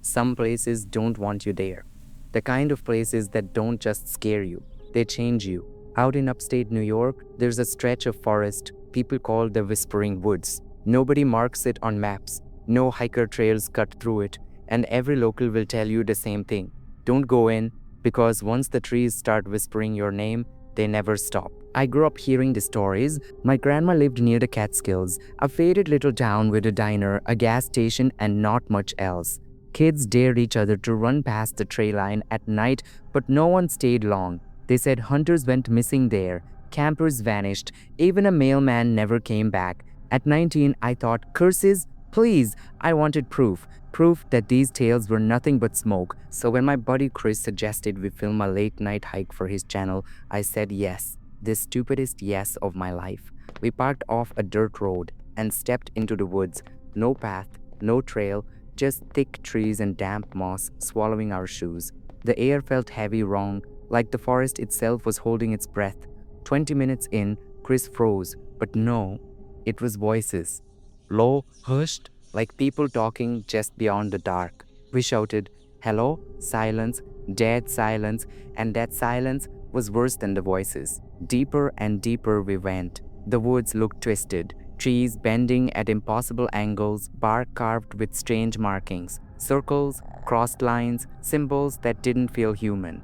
Some places don't want you there. The kind of places that don't just scare you, they change you. Out in upstate New York, there's a stretch of forest people call the Whispering Woods. Nobody marks it on maps. No hiker trails cut through it, and every local will tell you the same thing. Don't go in, because once the trees start whispering your name, they never stop. I grew up hearing the stories. My grandma lived near the Catskills, a faded little town with a diner, a gas station, and not much else. Kids dared each other to run past the tree line at night, but no one stayed long. They said hunters went missing there, campers vanished, even a mailman never came back. At 19, I thought, curses? Please, I wanted proof that these tales were nothing but smoke. So when my buddy Chris suggested we film a late night hike for his channel, I said yes, the stupidest yes of my life. We parked off a dirt road and stepped into the woods. No path, no trail, just thick trees and damp moss swallowing our shoes. The air felt heavy, wrong, like the forest itself was holding its breath. 20 minutes in, Chris froze, but no, it was voices. Low, hushed, like people talking just beyond the dark. We shouted, hello, silence, dead silence, and that silence was worse than the voices. Deeper and deeper we went. The woods looked twisted, trees bending at impossible angles, bark carved with strange markings, circles, crossed lines, symbols that didn't feel human.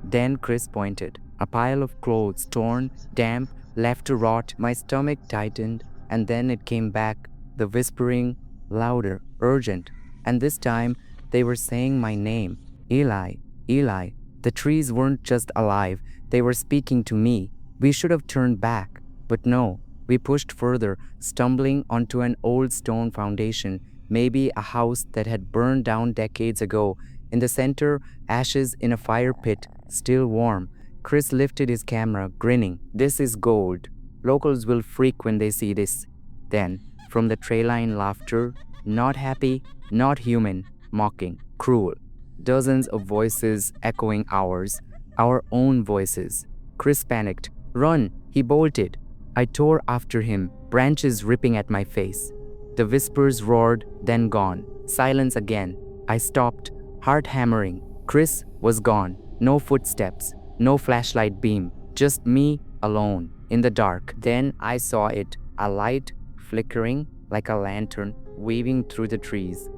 Then Chris pointed. A pile of clothes, torn, damp, left to rot. My stomach tightened, and then it came back, the whispering, louder, urgent, and this time they were saying my name. Eli, Eli. The trees weren't just alive, they were speaking to me. We should have turned back, but no. We pushed further, stumbling onto an old stone foundation, maybe a house that had burned down decades ago. In the center, ashes in a fire pit, still warm. Chris lifted his camera, grinning. This is gold. Locals will freak when they see this. Then, from the tree line, laughter, not happy, not human, mocking, cruel. Dozens of voices echoing ours, our own voices. Chris panicked. Run! He bolted. I tore after him, branches ripping at my face. The whispers roared, then gone. Silence again. I stopped, heart hammering. Chris was gone. No footsteps, no flashlight beam, just me alone in the dark. Then I saw it, a light flickering like a lantern weaving through the trees.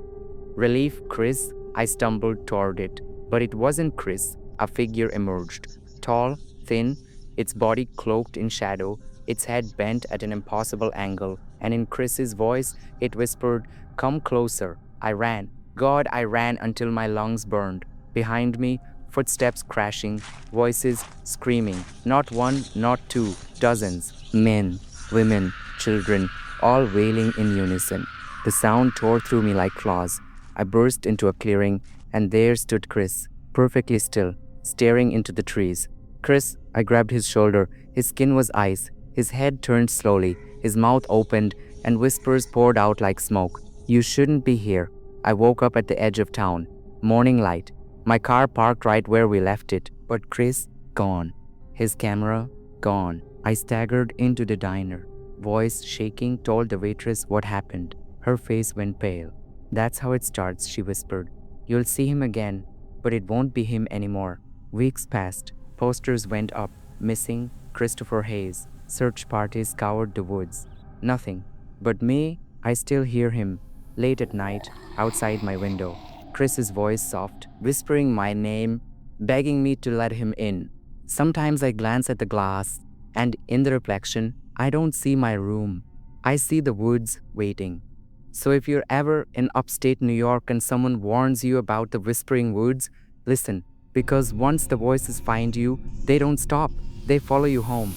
Relief, Chris. I stumbled toward it, but it wasn't Chris. A figure emerged, tall, thin, its body cloaked in shadow, its head bent at an impossible angle, and in Chris's voice it whispered, come closer. I ran. God, I ran until my lungs burned. Behind me, footsteps crashing, voices screaming. Not one, not two, dozens. Men, women, children, all wailing in unison. The sound tore through me like claws. I burst into a clearing, and there stood Chris, perfectly still, staring into the trees. Chris, I grabbed his shoulder. His skin was ice. His head turned slowly. His mouth opened, and whispers poured out like smoke. You shouldn't be here. I woke up at the edge of town. Morning light. My car parked right where we left it. But Chris, gone. His camera, gone. I staggered into the diner. Voice shaking told the waitress what happened. Her face went pale. That's how it starts, she whispered. You'll see him again, but it won't be him anymore. Weeks passed. Posters went up. Missing Christopher Hayes. Search parties scoured the woods. Nothing. But me, I still hear him. Late at night, outside my window. Chris's voice soft, whispering my name, begging me to let him in. Sometimes I glance at the glass, and in the reflection, I don't see my room. I see the woods waiting. So if you're ever in upstate New York and someone warns you about the Whispering Woods, listen, because once the voices find you, they don't stop. They follow you home.